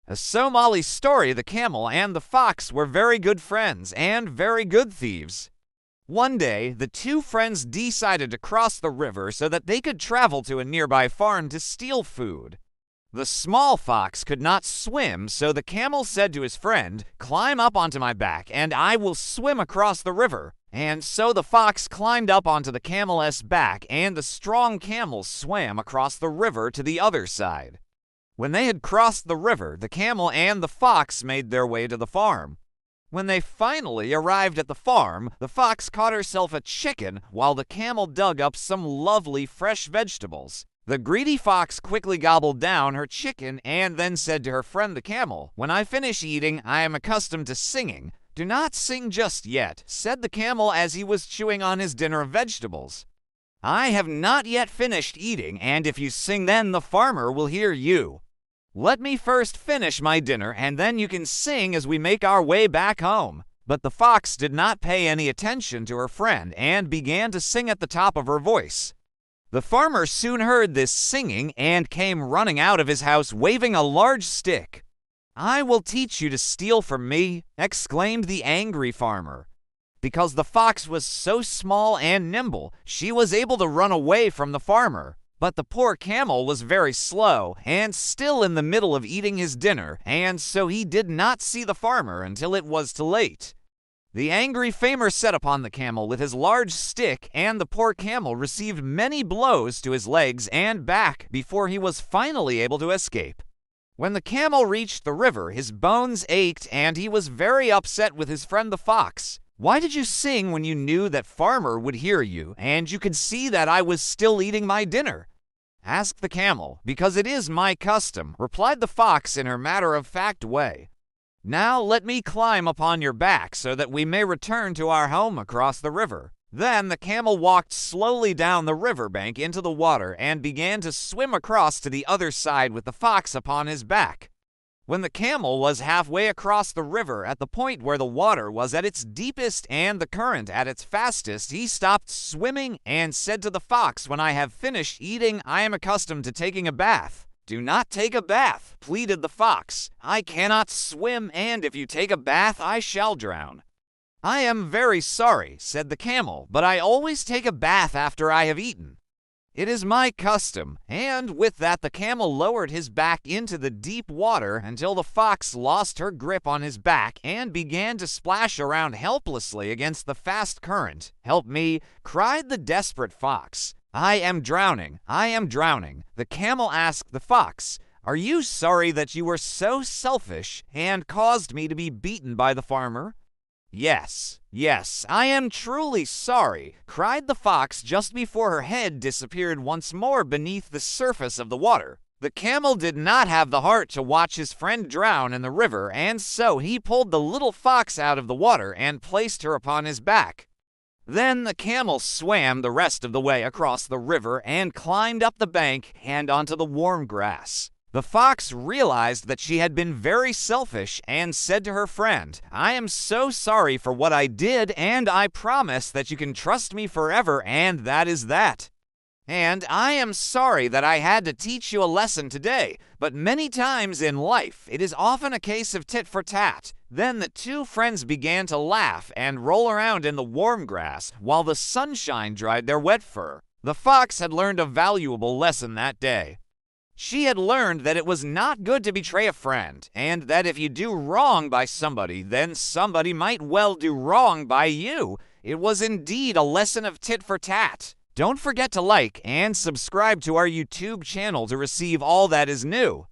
A Somali story, the camel and the fox were very good friends and very good thieves. One day, the two friends decided to cross the river so that they could travel to a nearby farm to steal food. The small fox could not swim, so the camel said to his friend, "Climb up onto my back and I will swim across the river." And so the fox climbed up onto the camel's back and the strong camel swam across the river to the other side. When they had crossed the river, the camel and the fox made their way to the farm. When they finally arrived at the farm, the fox caught herself a chicken while the camel dug up some lovely fresh vegetables. The greedy fox quickly gobbled down her chicken and then said to her friend the camel, "When I finish eating, I am accustomed to singing." "Do not sing just yet," said the camel as he was chewing on his dinner of vegetables. "I have not yet finished eating, and if you sing then the farmer will hear you. Let me first finish my dinner, and then you can sing as we make our way back home." But the fox did not pay any attention to her friend and began to sing at the top of her voice. The farmer soon heard this singing and came running out of his house waving a large stick. "I will teach you to steal from me," exclaimed the angry farmer. Because the fox was so small and nimble, she was able to run away from the farmer. But the poor camel was very slow and still in the middle of eating his dinner, and so he did not see the farmer until it was too late. The angry farmer set upon the camel with his large stick, and the poor camel received many blows to his legs and back before he was finally able to escape. When the camel reached the river, his bones ached and he was very upset with his friend the fox. "Why did you sing when you knew that farmer would hear you and you could see that I was still eating my dinner?" asked the camel. "Because it is my custom," replied the fox in her matter-of-fact way. "Now let me climb upon your back so that we may return to our home across the river." Then the camel walked slowly down the riverbank into the water and began to swim across to the other side with the fox upon his back. When the camel was halfway across the river at the point where the water was at its deepest and the current at its fastest, he stopped swimming and said to the fox, "When I have finished eating, I am accustomed to taking a bath." "Do not take a bath," pleaded the fox. "I cannot swim, and if you take a bath, I shall drown." "I am very sorry," said the camel, "but I always take a bath after I have eaten. It is my custom," and with that the camel lowered his back into the deep water until the fox lost her grip on his back and began to splash around helplessly against the fast current. "Help me," cried the desperate fox. "I am drowning, I am drowning." The camel asked the fox, "Are you sorry that you were so selfish and caused me to be beaten by the farmer?" "Yes, yes, I am truly sorry," cried the fox just before her head disappeared once more beneath the surface of the water. The camel did not have the heart to watch his friend drown in the river, and so he pulled the little fox out of the water and placed her upon his back. Then the camel swam the rest of the way across the river and climbed up the bank and onto the warm grass. The fox realized that she had been very selfish and said to her friend, "I am so sorry for what I did, and I promise that you can trust me forever, and that is that. And I am sorry that I had to teach you a lesson today, but many times in life it is often a case of tit for tat." Then the two friends began to laugh and roll around in the warm grass while the sunshine dried their wet fur. The fox had learned a valuable lesson that day. She had learned that it was not good to betray a friend, and that if you do wrong by somebody, then somebody might well do wrong by you. It was indeed a lesson of tit for tat. Don't forget to like and subscribe to our YouTube channel to receive all that is new.